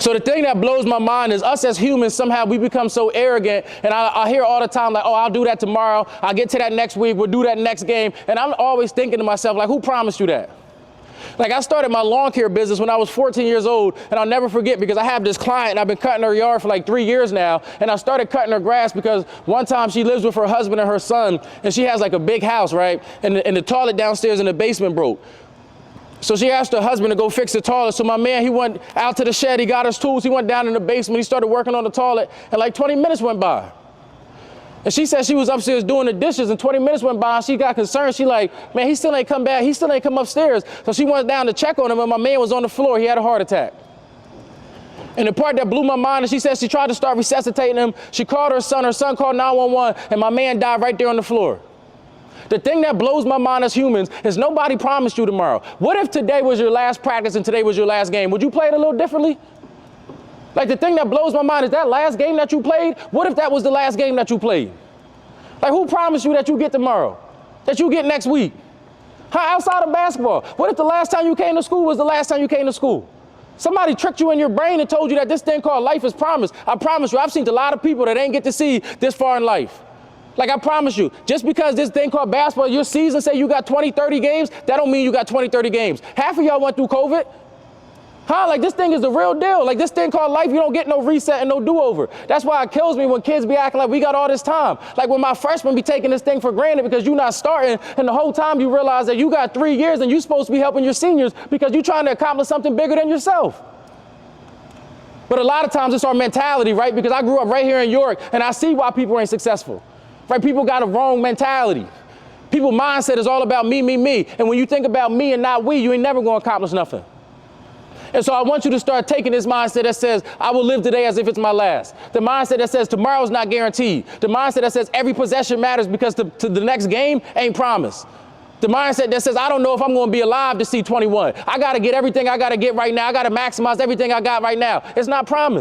So the thing that blows my mind is us as humans, somehow we become so arrogant. And I hear all the time like, oh, I'll do that tomorrow. I'll get to that next week. We'll do that next game. And I'm always thinking to myself, like, who promised you that? Like, I started my lawn care business when I was 14 years old, and I'll never forget because I have this client, and I've been cutting her yard for like 3 years now, and I started cutting her grass because one time she lives with her husband and her son, and she has like a big house, right? And the toilet downstairs in the basement broke. So she asked her husband to go fix the toilet. So my man, he went out to the shed, he got his tools, he went down in the basement, he started working on the toilet, and like 20 minutes went by. And she said she was upstairs doing the dishes, and 20 minutes went by, and she got concerned. She like, man, he still ain't come back, he still ain't come upstairs. So she went down to check on him, and my man was on the floor, he had a heart attack. And the part that blew my mind is she said she tried to start resuscitating him. She called her son called 911, and my man died right there on the floor. The thing that blows my mind as humans is nobody promised you tomorrow. What if today was your last practice and today was your last game? Would you play it a little differently? Like, the thing that blows my mind is that last game that you played, what if that was the last game that you played? Like, who promised you that you get tomorrow? That you get next week? How outside of basketball? What if the last time you came to school was the last time you came to school? Somebody tricked you in your brain and told you that this thing called life is promised. I promise you, I've seen a lot of people that ain't get to see this far in life. Like, I promise you, just because this thing called basketball, your season say you got 20, 30 games, that don't mean you got 20, 30 games. Half of y'all went through COVID. Like, this thing is the real deal. Like, this thing called life, you don't get no reset and no do-over. That's why it kills me when kids be acting like we got all this time. Like, when my freshmen be taking this thing for granted because you're not starting, and the whole time you realize that you got 3 years and you're supposed to be helping your seniors because you're trying to accomplish something bigger than yourself. But a lot of times it's our mentality, right? Because I grew up right here in York, and I see why people ain't successful. Right? People got a wrong mentality. People's mindset is all about me, me, me. And when you think about me and not we, you ain't never going to accomplish nothing. And so I want you to start taking this mindset that says, I will live today as if it's my last. The mindset that says tomorrow's not guaranteed. The mindset that says every possession matters because to the next game ain't promised. The mindset that says, I don't know if I'm going to be alive to see 21. I got to get everything I got to get right now. I got to maximize everything I got right now. It's not promised.